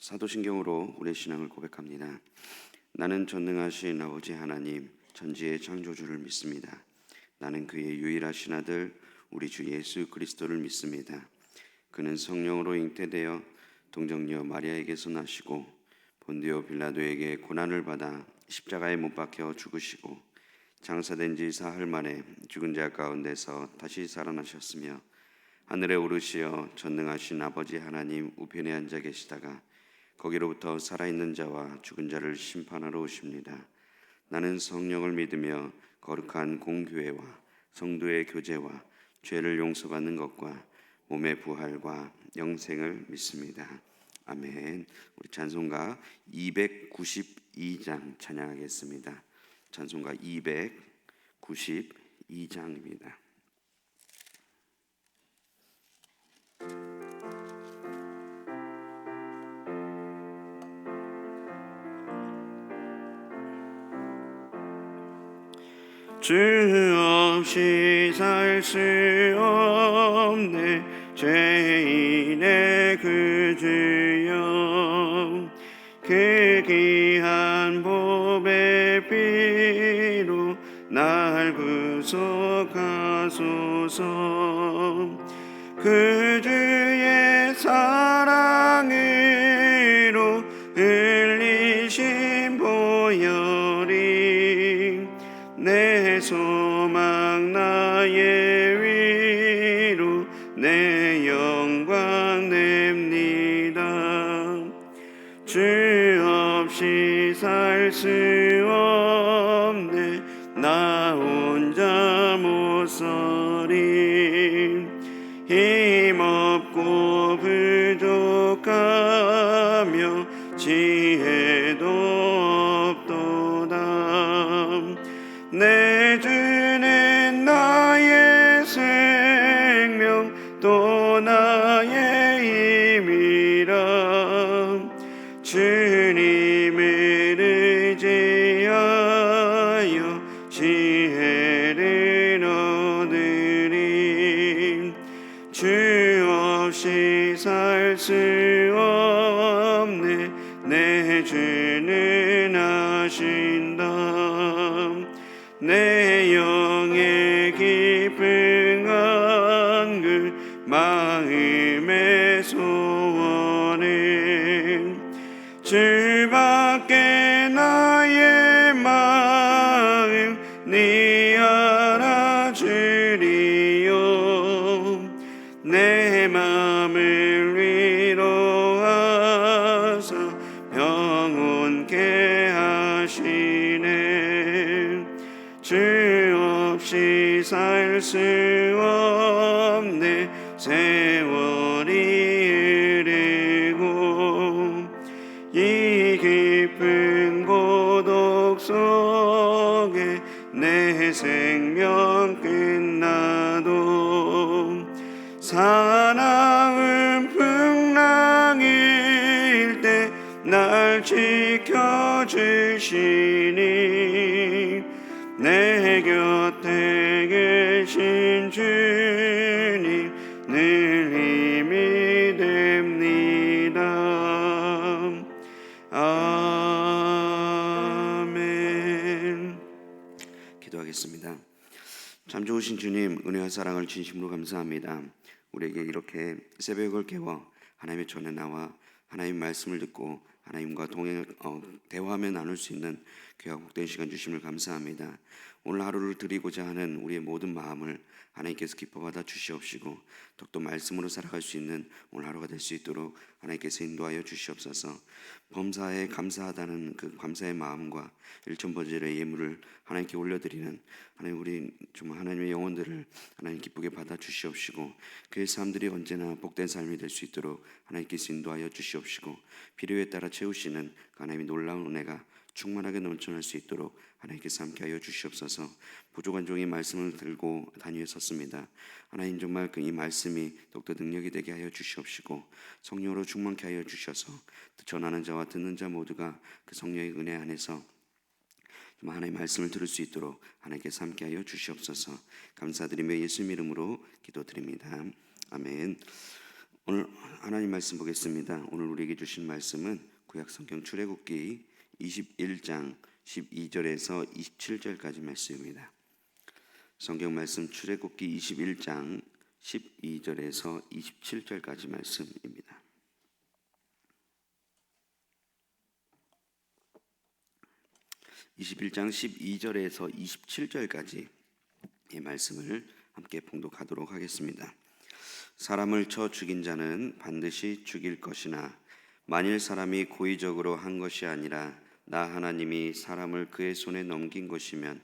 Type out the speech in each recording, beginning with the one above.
사도신경으로 우리의 신앙을 고백합니다. 나는 전능하신 아버지 하나님 전지의 창조주를 믿습니다. 나는 그의 유일하신 아들 우리 주 예수 그리스도를 믿습니다. 그는 성령으로 잉태되어 동정녀 마리아에게서 나시고 본디오 빌라도에게 고난을 받아 십자가에 못 박혀 죽으시고 장사된 지 사흘 만에 죽은 자 가운데서 다시 살아나셨으며 하늘에 오르시어 전능하신 아버지 하나님 우편에 앉아 계시다가 거기로부터 살아있는 자와 죽은 자를 심판하러 오십니다. 나는 성령을 믿으며 거룩한 공교회와 성도의 교제와 죄를 용서받는 것과 몸의 부활과 영생을 믿습니다. 아멘. 우리 찬송가 292장 찬양하겠습니다. 찬송가 292장입니다. 주 없이 살 수 없네 죄인의 그 주여 그 귀한 보배 피로 날 구속하소서 그 주의 사랑으로 흘리신 보혈이 내 소망 나의 위로 내 영광 냅니다. 주 없이 살 수 없네 나 혼자 못 서리 힘없고 부족하며 지혜도 없도다. 내 주는 나의 생명 또 나의 힘이라 주님을 의지하여 지혜를 얻으리 주 없이 살 수 없네 내 주는 아신다. 내 영의 깊은 한글 마음의 소원은 주밖에 나의 마음 네 알아주리요 내 마음을 위로하사 평온케 하시네 주 없이 살 수 없네 세월이 흐르고 이 깊은 고독 속에 내 생명 끝나도 사나운 풍랑일 때 날 지켜주시니 내 곁에 계신 주님 늘 힘이 됩니다. 아멘. 기도하겠습니다. 참 좋으신 주님 은혜와 사랑을 진심으로 감사합니다. 우리에게 이렇게 새벽을 깨워 하나님의 전에 나와 하나님 말씀을 듣고 하나님과 대화하며 나눌 수 있는 귀하고 복된 시간 주심을 감사합니다. 오늘 하루를 드리고자 하는 우리의 모든 마음을 하나님께서 기뻐 받아 주시옵시고 더욱더 말씀으로 살아갈 수 있는 오늘 하루가 될 수 있도록 하나님께서 인도하여 주시옵소서. 범사에 감사하다는 그 감사의 마음과 일천번절의 예물을 하나님께 올려드리는 하나님 우리 정말 하나님의 영혼들을 하나님 기쁘게 받아 주시옵시고 그의 삶들이 언제나 복된 삶이 될 수 있도록 하나님께서 인도하여 주시옵시고 필요에 따라 채우시는 하나님의 놀라운 은혜가 충만하게 넘쳐날 수 있도록 하나님께서 함께하여 주시옵소서. 부족한 종이 말씀을 들고 단위에 섰습니다. 하나님 정말 이 말씀이 더욱더 능력이 되게 하여 주시옵시고 성령으로 충만케 하여 주셔서 전하는 자와 듣는 자 모두가 그 성령의 은혜 안에서 하나님의 말씀을 들을 수 있도록 하나님께서 함께하여 주시옵소서. 감사드리며 예수님 이름으로 기도드립니다. 아멘. 오늘 하나님 말씀 보겠습니다. 오늘 우리에게 주신 말씀은 구약성경 출애굽기 21장 12절에서 27절까지 말씀입니다. 성경 말씀 출애굽기 21장 12절에서 27절까지 말씀입니다. (21장) 12절에서 27절까지 이 말씀을 함께 봉독하도록 하겠습니다. 사람을 쳐 죽인 자는 반드시 죽일 것이나 만일 사람이 고의적으로 한 것이 아니라 나 하나님이 사람을 그의 손에 넘긴 것이면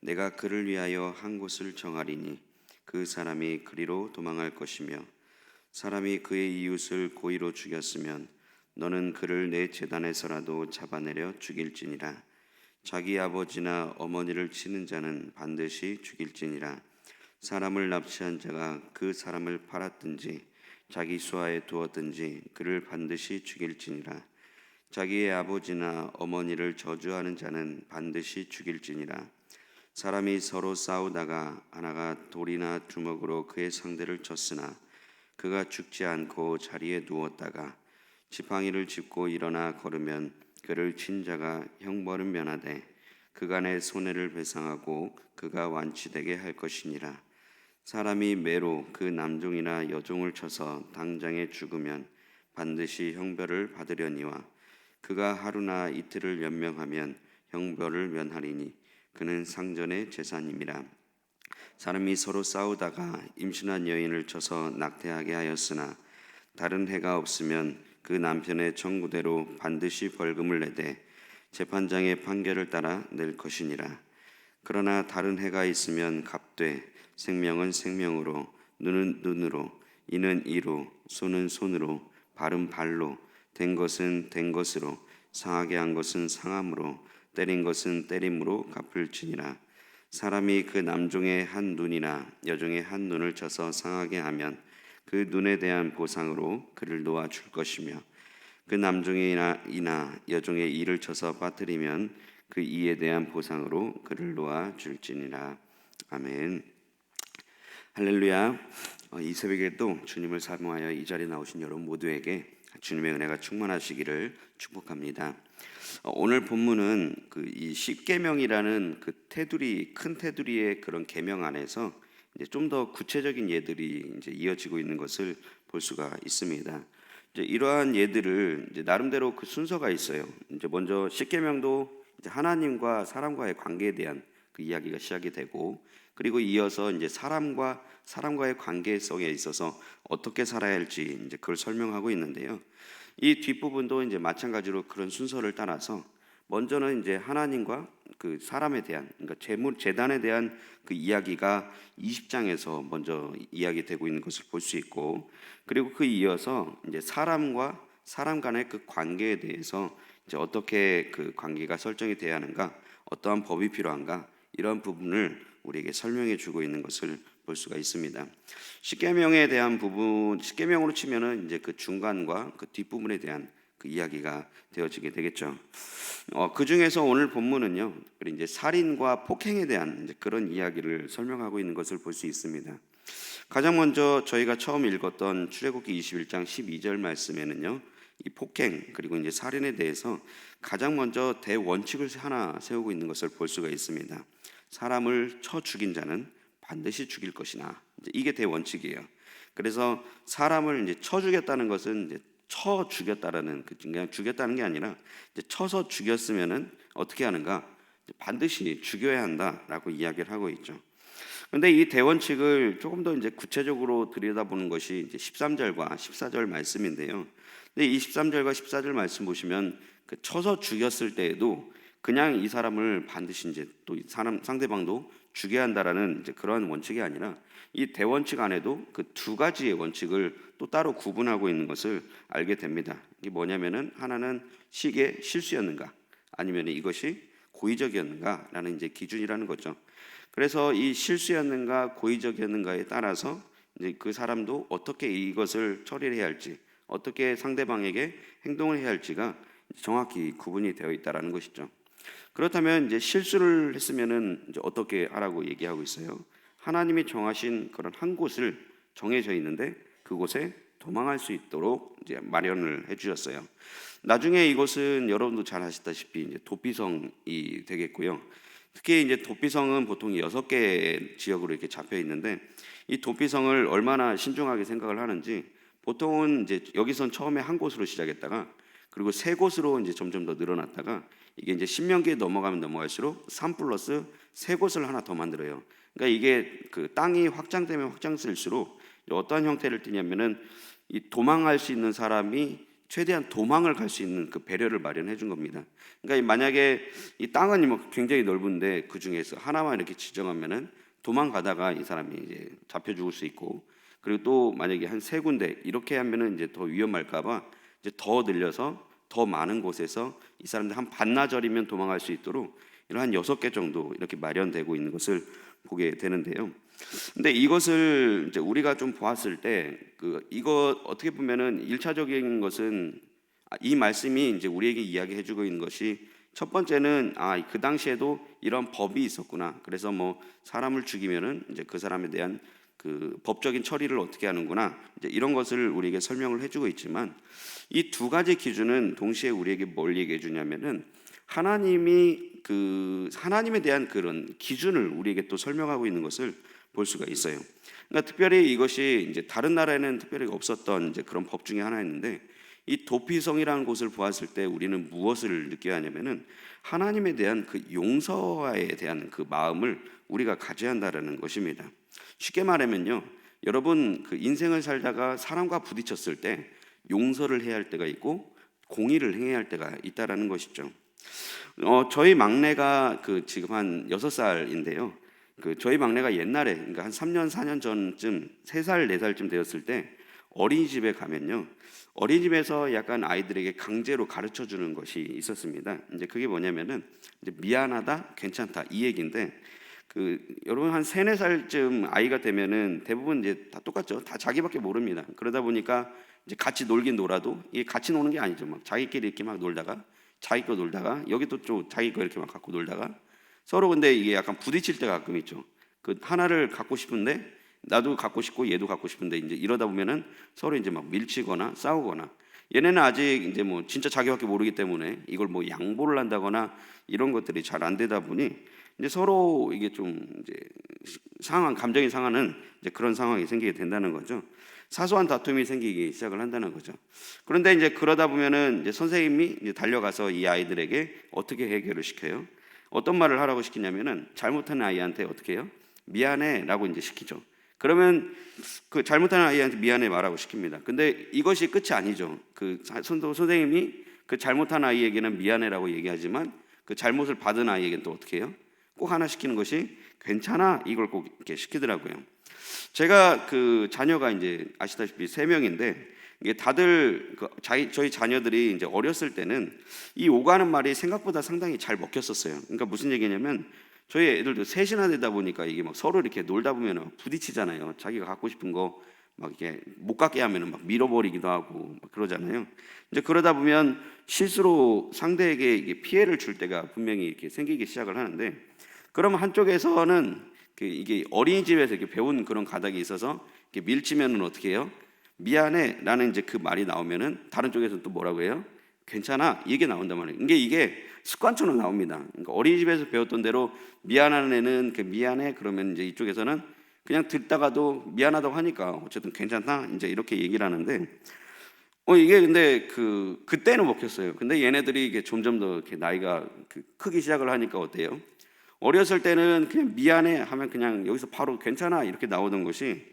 내가 그를 위하여 한 곳을 정하리니 그 사람이 그리로 도망할 것이며 사람이 그의 이웃을 고의로 죽였으면 너는 그를 내 제단에서라도 잡아내려 죽일지니라. 자기 아버지나 어머니를 치는 자는 반드시 죽일지니라. 사람을 납치한 자가 그 사람을 팔았든지 자기 수하에 두었든지 그를 반드시 죽일지니라. 자기의 아버지나 어머니를 저주하는 자는 반드시 죽일지니라. 사람이 서로 싸우다가 하나가 돌이나 주먹으로 그의 상대를 쳤으나 그가 죽지 않고 자리에 누웠다가 지팡이를 짚고 일어나 걸으면 그를 친 자가 형벌은 면하되 그간의 손해를 배상하고 그가 완치되게 할 것이니라. 사람이 매로 그 남종이나 여종을 쳐서 당장에 죽으면 반드시 형벌을 받으려니와 그가 하루나 이틀을 연명하면 형벌을 면하리니 그는 상전의 재산임이라. 사람이 서로 싸우다가 임신한 여인을 쳐서 낙태하게 하였으나 다른 해가 없으면 그 남편의 청구대로 반드시 벌금을 내되 재판장의 판결을 따라 낼 것이니라. 그러나 다른 해가 있으면 값되 생명은 생명으로, 눈은 눈으로, 이는 이로, 손은 손으로, 발은 발로, 된 것은 된 것으로, 상하게 한 것은 상함으로, 때린 것은 때림으로 갚을지니라. 사람이 그 남종의 한 눈이나 여종의 한 눈을 쳐서 상하게 하면 그 눈에 대한 보상으로 그를 놓아줄 것이며 그 남종이나 여종의 이를 쳐서 빠뜨리면 그 이에 대한 보상으로 그를 놓아줄지니라. 아멘. 할렐루야. 이 새벽에도 주님을 사모하여 이 자리에 나오신 여러분 모두에게 주님의 은혜가 충만하시기를 축복합니다. 오늘 본문은 이 십계명이라는 그 테두리, 큰 테두리의 그런 계명 안에서 이제 좀 더 구체적인 예들이 이제 이어지고 있는 것을 볼 수가 있습니다. 이제 이러한 예들을 이제 나름대로 그 순서가 있어요. 이제 먼저 십계명도 이제 하나님과 사람과의 관계에 대한 그 이야기가 시작이 되고, 그리고 이어서 이제 사람과의 관계성에 있어서 어떻게 살아야 할지 이제 그걸 설명하고 있는데요. 이 뒷부분도 이제 마찬가지로 그런 순서를 따라서 먼저는 이제 하나님과 그 사람에 대한, 그러니까 제단에 대한 그 이야기가 20장에서 먼저 이야기되고 있는 것을 볼 수 있고, 그리고 그 이어서 이제 사람과 사람 간의 그 관계에 대해서 이제 어떻게 그 관계가 설정이 돼야 하는가, 어떠한 법이 필요한가, 이런 부분을 우리에게 설명해 주고 있는 것을 볼 수가 있습니다. 십계명에 대한 부분, 십계명으로 치면은 이제 그 중간과 그 뒷부분에 대한 그 이야기가 되어지게 되겠죠. 그 중에서 오늘 본문은요, 이제 살인과 폭행에 대한 이제 그런 이야기를 설명하고 있는 것을 볼 수 있습니다. 가장 먼저 저희가 처음 읽었던 출애굽기 21장 12절 말씀에는요, 이 폭행 그리고 이제 살인에 대해서 가장 먼저 대원칙을 하나 세우고 있는 것을 볼 수가 있습니다. 사람을 쳐 죽인 자는 반드시 죽일 것이나, 이게 대원칙이에요. 그래서 사람을 이제 쳐 죽였다는 것은 이제 쳐 죽였다라는, 그냥 죽였다는 게 아니라 이제 쳐서 죽였으면은 어떻게 하는가? 반드시 죽여야 한다라고 이야기를 하고 있죠. 그런데 이 대원칙을 조금 더 이제 구체적으로 들여다보는 것이 이제 13절과 14절 말씀인데요. 근데 이 13절과 14절 말씀 보시면 그 쳐서 죽였을 때에도 그냥 이 사람을 반드시 이제 또 사람 상대방도 죽여야 한다라는 이제 그러한 원칙이 아니라 이 대원칙 안에도 그 두 가지의 원칙을 또 따로 구분하고 있는 것을 알게 됩니다. 이게 뭐냐면은 하나는 시기의 실수였는가, 아니면 이것이 고의적이었는가라는 이제 기준이라는 거죠. 그래서 이 실수였는가 고의적이었는가에 따라서 이제 그 사람도 어떻게 이것을 처리해야 할지, 어떻게 상대방에게 행동을 해야 할지가 정확히 구분이 되어 있다라는 것이죠. 그렇다면 이제 실수를 했으면은 이제 어떻게 하라고 얘기하고 있어요? 하나님이 정하신 그런 한 곳을 정해져 있는데 그곳에 도망할 수 있도록 이제 마련을 해주셨어요. 나중에 이곳은 여러분도 잘 아시다시피 이제 도피성이 되겠고요. 특히 이제 도피성은 보통 6개 지역으로 이렇게 잡혀 있는데, 이 도피성을 얼마나 신중하게 생각을 하는지, 보통은 이제 여기선 처음에 한 곳으로 시작했다가 그리고 3곳으로 이제 점점 더 늘어났다가, 이게 이제 신명기에 넘어가면 넘어갈수록 3 플러스 3곳을 하나 더 만들어요. 그러니까 이게 그 땅이 확장되면 확장될수록 어떠한 형태를 띠냐면은 이 도망할 수 있는 사람이 최대한 도망을 갈 수 있는 그 배려를 마련해 준 겁니다. 그러니까 만약에 이 땅은 뭐 굉장히 넓은데 그 중에서 하나만 이렇게 지정하면은 도망가다가 이 사람이 이제 잡혀 죽을 수 있고, 그리고 또 만약에 한 3군데 이렇게 하면은 이제 더 위험할까봐 이제 더 늘려서 더 많은 곳에서 이 사람들 한 반나절이면 도망갈 수 있도록 이런 한 6개 정도 이렇게 마련되고 있는 것을 보게 되는데요. 근데 이것을 이제 우리가 좀 보았을 때 이거 어떻게 보면은 1차적인 것은 이 말씀이 이제 우리에게 이야기해주고 있는 것이, 첫 번째는 그 당시에도 이런 법이 있었구나. 그래서 뭐 사람을 죽이면은 이제 그 사람에 대한 그 법적인 처리를 어떻게 하는구나. 이제 이런 것을 우리에게 설명을 해주고 있지만, 이 2가지 기준은 동시에 우리에게 뭘 얘기해 주냐면은 하나님이 하나님에 대한 그런 기준을 우리에게 또 설명하고 있는 것을 볼 수가 있어요. 그러니까 특별히 이것이 이제 다른 나라에는 특별히 없었던 이제 그런 법 중에 하나였는데, 이 도피성이라는 곳을 보았을 때 우리는 무엇을 느껴야 하냐면은 하나님에 대한 그 용서에 대한 그 마음을 우리가 가져야 한다라는 것입니다. 쉽게 말하면요, 여러분 그 인생을 살다가 사람과 부딪혔을 때 용서를 해야 할 때가 있고 공의를 행해야 할 때가 있다라는 것이죠. 저희 막내가 지금 한 6살인데요. 저희 막내가 옛날에, 그러니까 한 3년 4년 전쯤 3살 4살쯤 되었을 때 어린이집에 가면요, 어린이집에서 약간 아이들에게 강제로 가르쳐 주는 것이 있었습니다. 이제 그게 뭐냐면은 이제 미안하다, 괜찮다 이 얘기인데, 여러분 한 3, 4살쯤 아이가 되면은 대부분 이제 다 똑같죠. 다 자기밖에 모릅니다. 그러다 보니까 이제 같이 놀긴 놀아도 이게 같이 노는 게 아니죠. 막 자기끼리 이렇게 막 놀다가 자기 거 놀다가 여기 또 좀 자기 거 이렇게 막 갖고 놀다가 서로, 근데 이게 약간 부딪힐 때가 가끔 있죠. 하나를 갖고 싶은데 나도 갖고 싶고 얘도 갖고 싶은데 이제 이러다 보면은 서로 이제 막 밀치거나 싸우거나, 얘네는 아직 이제 뭐 진짜 자기밖에 모르기 때문에 이걸 뭐 양보를 한다거나 이런 것들이 잘 안 되다 보니 이제 서로 이게 좀 이제 감정이 상하는 이제 그런 상황이 생기게 된다는 거죠. 사소한 다툼이 생기기 시작을 한다는 거죠. 그런데 이제 그러다 보면은 이제 선생님이 이제 달려가서 이 아이들에게 어떻게 해결을 시켜요? 어떤 말을 하라고 시키냐면은 잘못한 아이한테 어떻게 해요? 미안해라고 이제 시키죠. 그러면 그 잘못한 아이한테 미안해 말하고 시킵니다. 근데 이것이 끝이 아니죠. 선생님이 그 잘못한 아이에게는 미안해라고 얘기하지만 그 잘못을 받은 아이에게는 또 어떻게 해요? 꼭 하나 시키는 것이 괜찮아, 이걸 꼭 이렇게 시키더라고요. 제가 자녀가 이제 아시다시피 3명인데, 이게 다들 저희 자녀들이 이제 어렸을 때는 이 오가는 말이 생각보다 상당히 잘 먹혔었어요. 그러니까 무슨 얘기냐면, 저희 애들도 셋이나 되다 보니까 이게 막 서로 이렇게 놀다 보면 부딪히잖아요. 자기가 갖고 싶은 거 막 이렇게 못 갖게 하면은 막 밀어버리기도 하고 막 그러잖아요. 이제 그러다 보면 실수로 상대에게 이게 피해를 줄 때가 분명히 이렇게 생기기 시작을 하는데, 그러면 한쪽에서는 이게 어린이집에서 이렇게 배운 그런 가닥이 있어서 이렇게 밀치면은 어떻게 해요? 미안해라는 이제 그 말이 나오면은 다른 쪽에서 또 뭐라고 해요? 괜찮아, 이게 나온단 말이에요. 이게 습관처럼 나옵니다. 그러니까 어린이집에서 배웠던 대로 미안한 애는 미안해 그러면 이제 이쪽에서는 그냥 듣다가도 미안하다고 하니까 어쨌든 괜찮다 이제 이렇게 얘기를 하는데, 이게 근데 그때는 먹혔어요. 근데 얘네들이 이게 점점 더 이렇게 나이가 크기 시작을 하니까 어때요? 어렸을 때는 그냥 미안해 하면 그냥 여기서 바로 괜찮아 이렇게 나오던 것이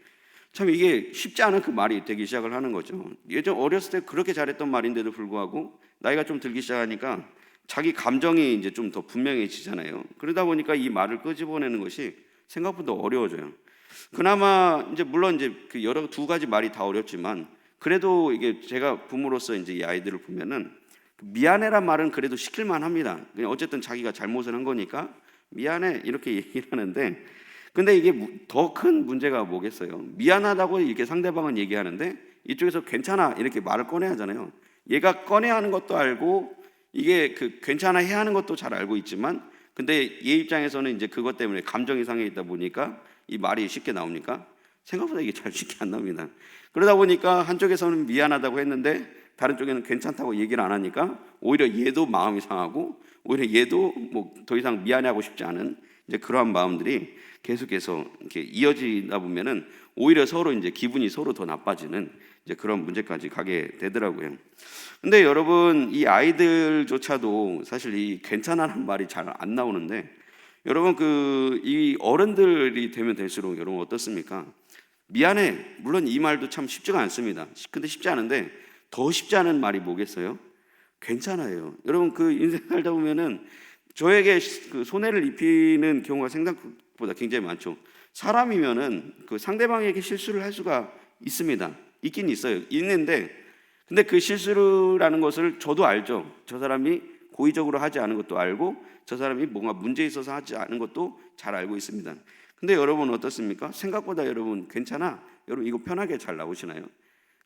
참 이게 쉽지 않은 그 말이 되기 시작을 하는 거죠. 예전 어렸을 때 그렇게 잘했던 말인데도 불구하고 나이가 좀 들기 시작하니까 자기 감정이 이제 좀 더 분명해지잖아요. 그러다 보니까 이 말을 끄집어내는 것이 생각보다 어려워져요. 그나마 이제 물론 이제 여러 2가지 말이 다 어렵지만, 그래도 이게 제가 부모로서 이제 이 아이들을 보면은 미안해란 말은 그래도 시킬만 합니다. 그냥 어쨌든 자기가 잘못을 한 거니까 미안해 이렇게 얘기를 하는데, 근데 이게 더 큰 문제가 뭐겠어요? 미안하다고 이렇게 상대방은 얘기하는데 이쪽에서 괜찮아 이렇게 말을 꺼내야 하잖아요. 얘가 꺼내야 하는 것도 알고 이게 괜찮아 해야 하는 것도 잘 알고 있지만, 근데 얘 입장에서는 이제 그것 때문에 감정이 상해 있다 보니까 이 말이 쉽게 나옵니까? 생각보다 이게 잘 쉽게 안 나옵니다. 그러다 보니까 한쪽에서는 미안하다고 했는데 다른 쪽에는 괜찮다고 얘기를 안 하니까 오히려 얘도 마음이 상하고 오히려 얘도 뭐 더 이상 미안해하고 싶지 않은 이제 그러한 마음들이 계속해서 이렇게 이어지다 보면은 오히려 서로 이제 기분이 서로 더 나빠지는 이제 그런 문제까지 가게 되더라고요. 근데 여러분, 이 아이들조차도 사실 이 괜찮아라는 말이 잘 안 나오는데, 여러분 이 어른들이 되면 될수록 여러분 어떻습니까? 미안해. 물론 이 말도 참 쉽지가 않습니다. 근데 쉽지 않은데 더 쉽지 않은 말이 뭐겠어요? 괜찮아요. 여러분 인생 살다 보면은 저에게 손해를 입히는 경우가 생각보다 굉장히 많죠. 사람이면은 상대방에게 실수를 할 수가 있습니다. 있긴 있어요. 있는데 근데 그 실수라는 것을 저도 알죠. 저 사람이 고의적으로 하지 않은 것도 알고 저 사람이 뭔가 문제 있어서 하지 않은 것도 잘 알고 있습니다. 근데 여러분 어떻습니까? 생각보다 여러분 괜찮아? 여러분 이거 편하게 잘 나오시나요?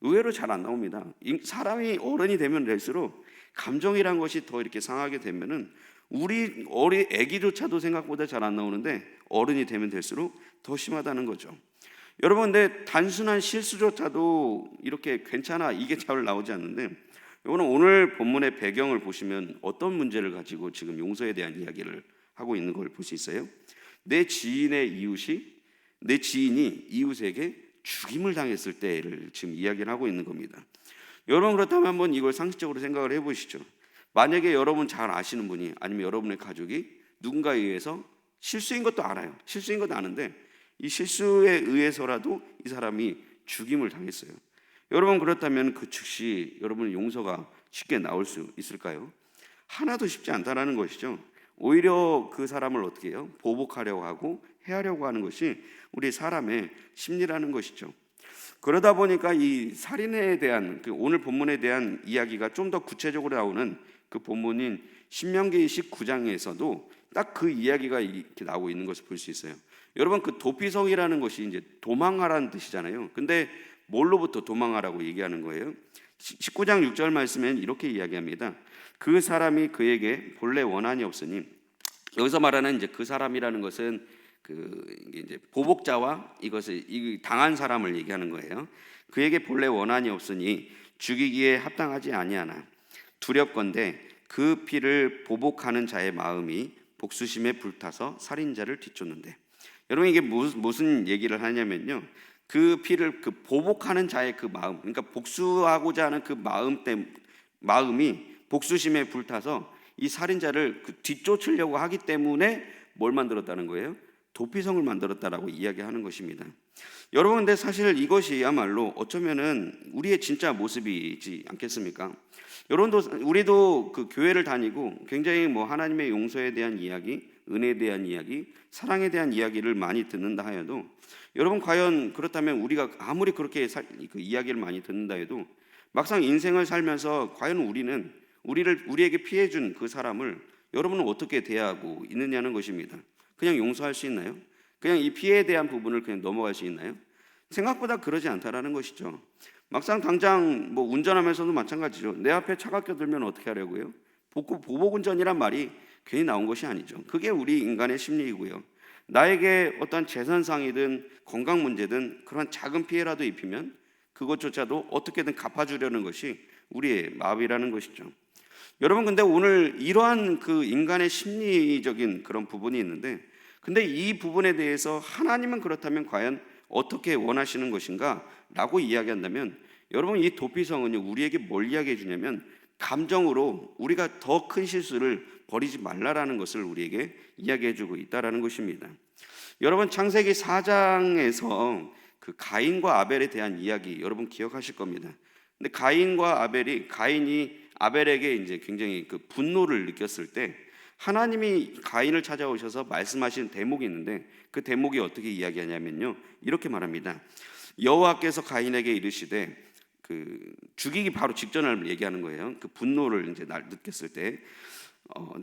의외로 잘 안 나옵니다. 사람이 어른이 되면 될수록 감정이란 것이 더 이렇게 상하게 되면은 우리 애기조차도 생각보다 잘 안 나오는데 어른이 되면 될수록 더 심하다는 거죠. 여러분, 근데 단순한 실수조차도 이렇게 괜찮아 이게 잘 나오지 않는데, 여러분 오늘 본문의 배경을 보시면 어떤 문제를 가지고 지금 용서에 대한 이야기를 하고 있는 걸 볼 수 있어요. 내 지인이 이웃에게 죽임을 당했을 때를 지금 이야기를 하고 있는 겁니다. 여러분 그렇다면 한번 이걸 상식적으로 생각을 해보시죠. 만약에 여러분 잘 아시는 분이 아니면 여러분의 가족이 누군가에 의해서 실수인 것도 알아요. 실수인 것도 아는데 이 실수에 의해서라도 이 사람이 죽임을 당했어요. 여러분 그렇다면 그 즉시 여러분의 용서가 쉽게 나올 수 있을까요? 하나도 쉽지 않다라는 것이죠. 오히려 그 사람을 어떻게 해요? 보복하려고 하고 해하려고 하는 것이 우리 사람의 심리라는 것이죠. 그러다 보니까 이 살인에 대한 오늘 본문에 대한 이야기가 좀 더 구체적으로 나오는 그 본문인 신명기 19장에서도 딱 그 이야기가 이렇게 나오고 있는 것을 볼 수 있어요. 여러분 도피성이라는 것이 이제 도망하라는 뜻이잖아요. 근데 뭘로부터 도망하라고 얘기하는 거예요? 19장 6절 말씀엔 이렇게 이야기합니다. 그 사람이 그에게 본래 원한이 없으니, 여기서 말하는 이제 그 사람이라는 것은 이제 보복자와 이것을 당한 사람을 얘기하는 거예요. 그에게 본래 원한이 없으니 죽이기에 합당하지 아니하나 두렵건대 그 피를 보복하는 자의 마음이 복수심에 불타서 살인자를 뒤쫓는데. 여러분 이게 무슨 얘기를 하냐면요, 그 피를 보복하는 자의 그 마음, 그러니까 복수하고자 하는 그 마음이 복수심에 불타서 이 살인자를 뒤쫓으려고 하기 때문에 뭘 만들었다는 거예요? 도피성을 만들었다라고 이야기하는 것입니다. 여러분 근데 사실 이것이야말로 어쩌면은 우리의 진짜 모습이지 않겠습니까? 여러분도 우리도 교회를 다니고 굉장히 하나님의 용서에 대한 이야기, 은혜에 대한 이야기, 사랑에 대한 이야기를 많이 듣는다 하여도, 여러분 과연 그렇다면 우리가 아무리 그렇게 이야기를 많이 듣는다 해도 막상 인생을 살면서 과연 우리에게 피해준 그 사람을 여러분은 어떻게 대하고 있느냐는 것입니다. 그냥 용서할 수 있나요? 그냥 이 피해에 대한 부분을 그냥 넘어갈 수 있나요? 생각보다 그러지 않다라는 것이죠. 막상 당장 운전하면서도 마찬가지죠. 내 앞에 차가 껴들면 어떻게 하려고요? 보복운전이란 말이 괜히 나온 것이 아니죠. 그게 우리 인간의 심리이고요. 나에게 어떤 재산상이든 건강 문제든 그런 작은 피해라도 입히면 그것조차도 어떻게든 갚아주려는 것이 우리의 마음이라는 것이죠. 여러분 근데 오늘 이러한 인간의 심리적인 그런 부분이 있는데, 근데 이 부분에 대해서 하나님은 그렇다면 과연 어떻게 원하시는 것인가 라고 이야기한다면, 여러분 이 도피성은요 우리에게 뭘 이야기해 주냐면 감정으로 우리가 더 큰 실수를 버리지 말라라는 것을 우리에게 이야기해 주고 있다라는 것입니다. 여러분 창세기 4장에서 가인과 아벨에 대한 이야기 여러분 기억하실 겁니다. 근데 가인이 아벨에게 이제 굉장히 분노를 느꼈을 때 하나님이 가인을 찾아오셔서 말씀하시는 대목이 있는데, 그 대목이 어떻게 이야기하냐면요 이렇게 말합니다. 여호와께서 가인에게 이르시되, 죽이기 바로 직전을 얘기하는 거예요. 그 분노를 이제 느꼈을 때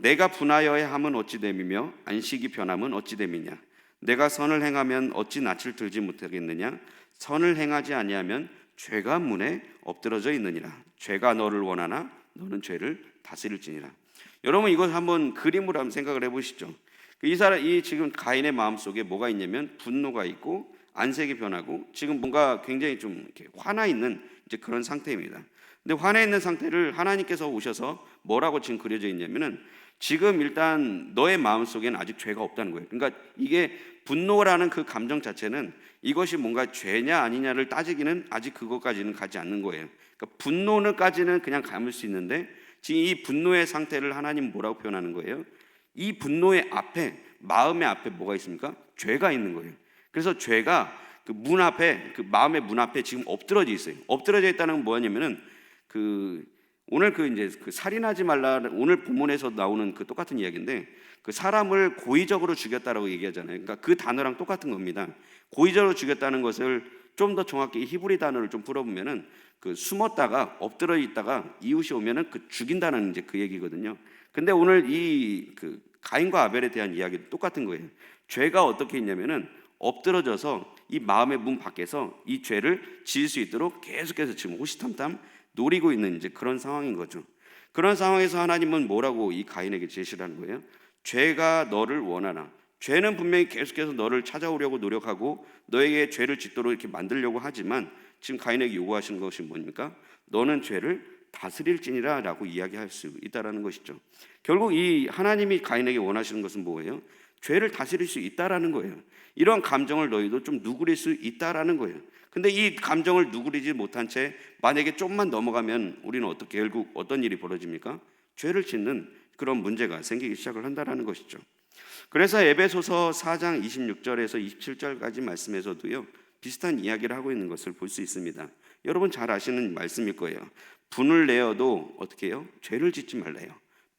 내가 분하여야 함은 어찌 됨이며 안식이 변함은 어찌 됨이냐. 내가 선을 행하면 어찌 낯을 들지 못하겠느냐. 선을 행하지 아니하면 죄가 문에 엎드러져 있느니라. 죄가 너를 원하나 너는 죄를 다스릴지니라. 여러분 이것 한번 그림으로 한번 생각을 해보시죠. 이 지금 가인의 마음속에 뭐가 있냐면 분노가 있고 안색이 변하고 지금 뭔가 굉장히 좀 이렇게 화나 있는 이제 그런 상태입니다. 근데 화나 있는 상태를 하나님께서 오셔서 뭐라고 지금 그려져 있냐면은 지금 일단 너의 마음속에는 아직 죄가 없다는 거예요. 그러니까 이게 분노라는 그 감정 자체는 이것이 뭔가 죄냐 아니냐를 따지기는 아직 그것까지는 가지 않는 거예요. 그러니까 분노는까지는 그냥 감을 수 있는데 지금 이 분노의 상태를 하나님 뭐라고 표현하는 거예요? 이 분노의 앞에, 마음의 앞에 뭐가 있습니까? 죄가 있는 거예요. 그래서 죄가 그 문 앞에, 그 마음의 문 앞에 지금 엎드러져 있어요. 엎드러져 있다는 건 뭐냐면은 오늘 이제 살인하지 말라, 오늘 본문에서 나오는 그 똑같은 이야기인데 그 사람을 고의적으로 죽였다라고 얘기하잖아요. 그러니까 그 단어랑 똑같은 겁니다. 고의적으로 죽였다는 것을 좀 더 정확히 히브리 단어를 좀 풀어보면은 그 숨었다가 엎드려 있다가 이웃이 오면은 그 죽인다는 이제 그 얘기거든요. 근데 오늘 이 가인과 아벨에 대한 이야기도 똑같은 거예요. 죄가 어떻게 있냐면은 엎드러져서 이 마음의 문 밖에서 이 죄를 지을 수 있도록 계속해서 지금 호시탐탐 노리고 있는 이제 그런 상황인 거죠. 그런 상황에서 하나님은 뭐라고 이 가인에게 제시를 하는 거예요? 죄가 너를 원하나. 죄는 분명히 계속해서 너를 찾아오려고 노력하고 너에게 죄를 짓도록 이렇게 만들려고 하지만 지금 가인에게 요구하시는 것이 뭡니까? 너는 죄를 다스릴지니라 라고 이야기할 수 있다라는 것이죠. 결국 이 하나님이 가인에게 원하시는 것은 뭐예요? 죄를 다스릴 수 있다라는 거예요. 이런 감정을 너희도 좀 누그릴 수 있다라는 거예요. 근데 이 감정을 누그리지 못한 채 만약에 좀만 넘어가면 우리는 어떻게 결국 어떤 일이 벌어집니까? 죄를 짓는 그런 문제가 생기기 시작을 한다라는 것이죠. 그래서 에베소서 4장 26절에서 27절까지 말씀에서도요 비슷한 이야기를 하고 있는 것을 볼 수 있습니다. 여러분 잘 아시는 말씀일 거예요. 분을 내어도 어떻게 해요? 죄를 짓지 말래요.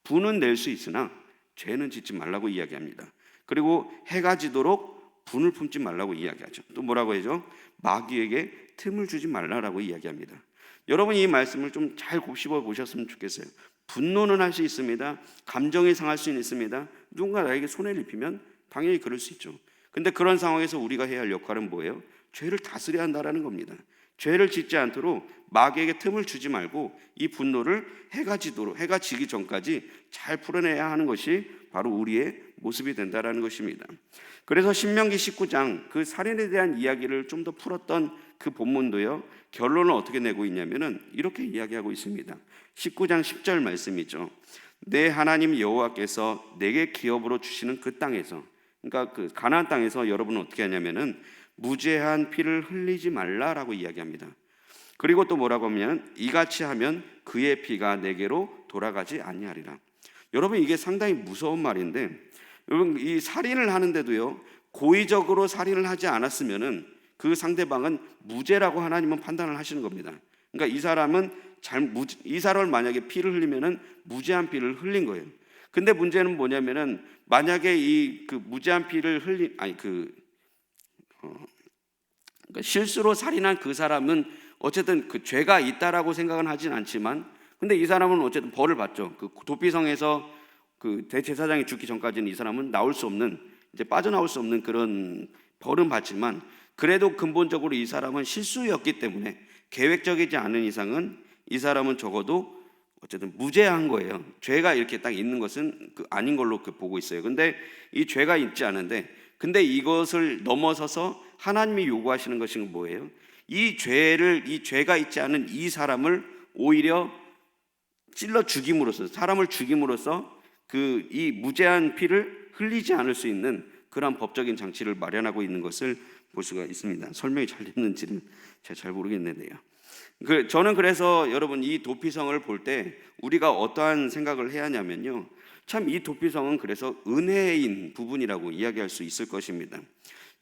분은 낼 수 있으나 죄는 짓지 말라고 이야기합니다. 그리고 해가 지도록 분을 품지 말라고 이야기하죠. 또 뭐라고 하죠? 마귀에게 틈을 주지 말라라고 이야기합니다. 여러분 이 말씀을 좀 잘 곱씹어 보셨으면 좋겠어요. 분노는 할 수 있습니다. 감정이 상할 수는 있습니다. 누군가 나에게 손해를 입히면 당연히 그럴 수 있죠. 근데 그런 상황에서 우리가 해야 할 역할은 뭐예요? 죄를 다스려야 한다는 겁니다. 죄를 짓지 않도록 마귀에게 틈을 주지 말고 이 분노를 해가 지기 전까지 잘 풀어내야 하는 것이 바로 우리의 모습이 된다는 것입니다. 그래서 신명기 19장 그 살인에 대한 이야기를 좀 더 풀었던 그 본문도요 결론을 어떻게 내고 있냐면은 이렇게 이야기하고 있습니다. 19장 10절 말씀이죠. 내 하나님 여호와께서 내게 기업으로 주시는 그 땅에서, 그러니까 그 가나안 땅에서 여러분은 어떻게 하냐면은 무죄한 피를 흘리지 말라라고 이야기합니다. 그리고 또 뭐라고 하면 이같이 하면 그의 피가 내게로 돌아가지 아니하리라. 여러분 이게 상당히 무서운 말인데, 여러분 이 살인을 하는데도요 고의적으로 살인을 하지 않았으면은 그 상대방은 무죄라고 하나님은 판단을 하시는 겁니다. 그러니까 이 사람을 만약에 피를 흘리면은 무죄한 피를 흘린 거예요. 근데 문제는 뭐냐면은 만약에 무죄한 피를 그러니까 실수로 살인한 그 사람은 어쨌든 그 죄가 있다라고 생각은 하진 않지만, 근데 이 사람은 어쨌든 벌을 받죠. 그 도피성에서 그 대제사장이 죽기 전까지는 이 사람은 이제 빠져나올 수 없는 그런 벌은 받지만, 그래도 근본적으로 이 사람은 실수였기 때문에 계획적이지 않은 이상은 이 사람은 적어도 어쨌든 무죄한 거예요. 죄가 이렇게 딱 있는 것은 아닌 걸로 보고 있어요. 근데 이 죄가 있지 않은데, 근데 이것을 넘어서서 하나님이 요구하시는 것이 뭐예요? 이 죄가 있지 않은 이 사람을 오히려 찔러 죽임으로써, 사람을 죽임으로써 이 무죄한 피를 흘리지 않을 수 있는 그런 법적인 장치를 마련하고 있는 것을 볼 수가 있습니다. 설명이 잘 됐는지는 제가 잘 모르겠는데요. 저는 그래서 여러분 이 도피성을 볼 때 우리가 어떠한 생각을 해야 하냐면요, 참 이 도피성은 그래서 은혜인 부분이라고 이야기할 수 있을 것입니다.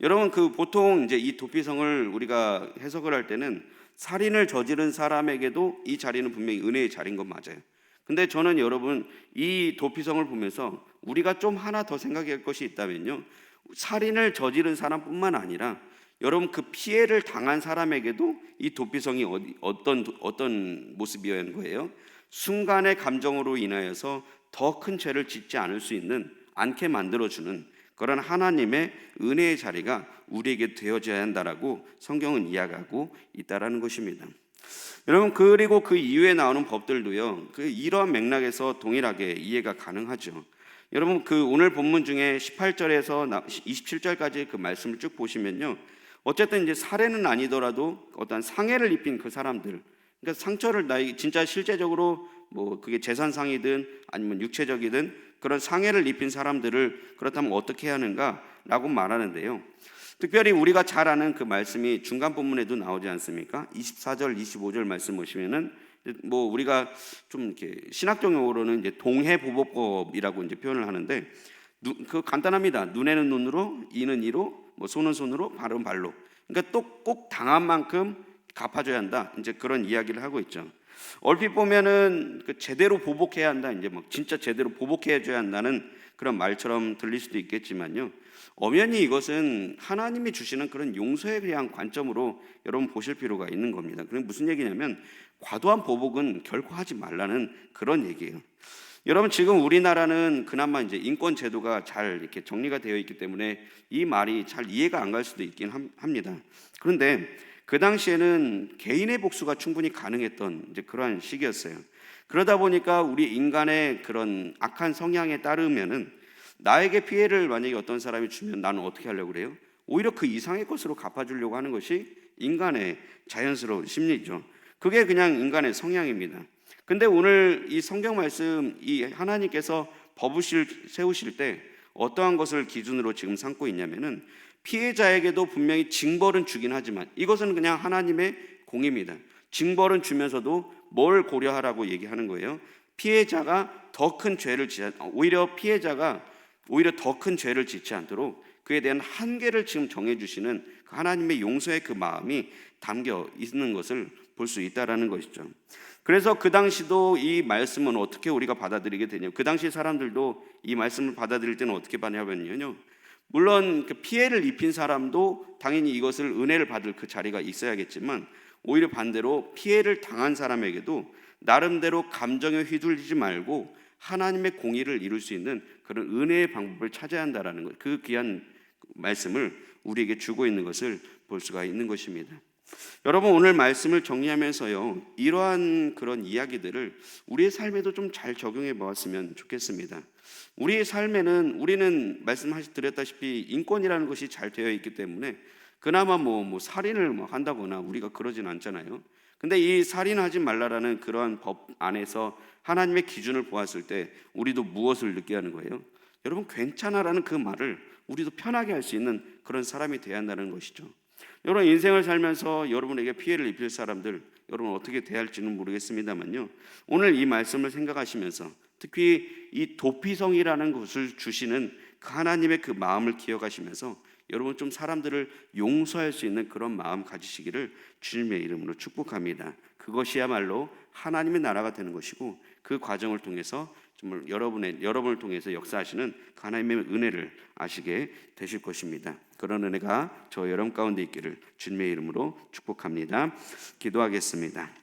여러분 보통 이제 이 도피성을 우리가 해석을 할 때는 살인을 저지른 사람에게도 이 자리는 분명히 은혜의 자리인 건 맞아요. 근데 저는 여러분 이 도피성을 보면서 우리가 좀 하나 더 생각할 것이 있다면요, 살인을 저지른 사람뿐만 아니라 여러분 그 피해를 당한 사람에게도 이 도피성이 어떤 모습이었는 거예요? 순간의 감정으로 인하여서 더 큰 죄를 짓지 않게 만들어주는 그런 하나님의 은혜의 자리가 우리에게 되어져야 한다라고 성경은 이야기하고 있다라는 것입니다. 여러분 그리고 그 이후에 나오는 법들도요 이러한 맥락에서 동일하게 이해가 가능하죠. 여러분 오늘 본문 중에 18절에서 27절까지 그 말씀을 쭉 보시면요, 어쨌든 이제 살해는 아니더라도 어떤 상해를 입힌 그 사람들, 그러니까 상처를 나에게 진짜 실제적으로 뭐 그게 재산상이든 아니면 육체적이든 그런 상해를 입힌 사람들을 그렇다면 어떻게 해야 하는가라고 말하는데요. 특별히 우리가 잘 아는 그 말씀이 중간 본문에도 나오지 않습니까? 24절, 25절 말씀 보시면은 뭐 우리가 좀 이렇게 신학적 용어로는 이제 동해보복법이라고 이제 표현을 하는데 그 간단합니다. 눈에는 눈으로, 이는 이로, 뭐 손은 손으로, 발은 발로. 그러니까 또 꼭 당한 만큼 갚아줘야 한다. 이제 그런 이야기를 하고 있죠. 얼핏 보면은 그 제대로 보복해야 한다. 이제 막 진짜 제대로 보복해줘야 한다는 그런 말처럼 들릴 수도 있겠지만요. 엄연히 이것은 하나님이 주시는 그런 용서에 대한 관점으로 여러분 보실 필요가 있는 겁니다. 그게 무슨 얘기냐면 과도한 보복은 결코 하지 말라는 그런 얘기예요. 여러분 지금 우리나라는 그나마 이제 인권 제도가 잘 이렇게 정리가 되어 있기 때문에 이 말이 잘 이해가 안 갈 수도 있긴 합니다. 그런데 그 당시에는 개인의 복수가 충분히 가능했던 이제 그러한 시기였어요. 그러다 보니까 우리 인간의 그런 악한 성향에 따르면은 나에게 피해를 만약에 어떤 사람이 주면 나는 어떻게 하려고 그래요? 오히려 그 이상의 것으로 갚아주려고 하는 것이 인간의 자연스러운 심리죠. 그게 그냥 인간의 성향입니다. 근데 오늘 이 성경 말씀, 이 하나님께서 법을 세우실 때 어떠한 것을 기준으로 지금 삼고 있냐면은 피해자에게도 분명히 징벌은 주긴 하지만 이것은 그냥 하나님의 공입니다. 징벌은 주면서도 뭘 고려하라고 얘기하는 거예요? 피해자가 더 큰 죄를 오히려 더 큰 죄를 짓지 않도록 그에 대한 한계를 지금 정해주시는 하나님의 용서의 그 마음이 담겨 있는 것을 볼 수 있다라는 것이죠. 그래서 그 당시도 이 말씀은 어떻게 우리가 받아들이게 되냐? 그 당시 사람들도 이 말씀을 받아들일 때는 어떻게 받냐면요. 물론 그 피해를 입힌 사람도 당연히 이것을 은혜를 받을 그 자리가 있어야겠지만 오히려 반대로 피해를 당한 사람에게도 나름대로 감정에 휘둘리지 말고 하나님의 공의를 이룰 수 있는 그런 은혜의 방법을 찾아야 한다라는 것, 그 귀한 말씀을 우리에게 주고 있는 것을 볼 수가 있는 것입니다. 여러분 오늘 말씀을 정리하면서요, 이러한 그런 이야기들을 우리의 삶에도 좀 잘 적용해 보았으면 좋겠습니다. 우리의 삶에는 우리는 말씀드렸다시피 인권이라는 것이 잘 되어 있기 때문에 그나마 뭐 살인을 한다거나 우리가 그러진 않잖아요. 근데 이 살인하지 말라라는 그러한 법 안에서 하나님의 기준을 보았을 때 우리도 무엇을 느껴야 하는 거예요? 여러분 괜찮아라는 그 말을 우리도 편하게 할 수 있는 그런 사람이 되어야 한다는 것이죠. 여러분 인생을 살면서 여러분에게 피해를 입힐 사람들 여러분 어떻게 대할지는 모르겠습니다만요, 오늘 이 말씀을 생각하시면서 특히 이 도피성이라는 것을 주시는 그 하나님의 그 마음을 기억하시면서 여러분 좀 사람들을 용서할 수 있는 그런 마음 가지시기를 주님의 이름으로 축복합니다. 그것이야말로 하나님의 나라가 되는 것이고 그 과정을 통해서 정말 여러분을 통해서 역사하시는 그 하나님의 은혜를 아시게 되실 것입니다. 그런 은혜가 저 여러분 가운데 있기를 주님의 이름으로 축복합니다. 기도하겠습니다.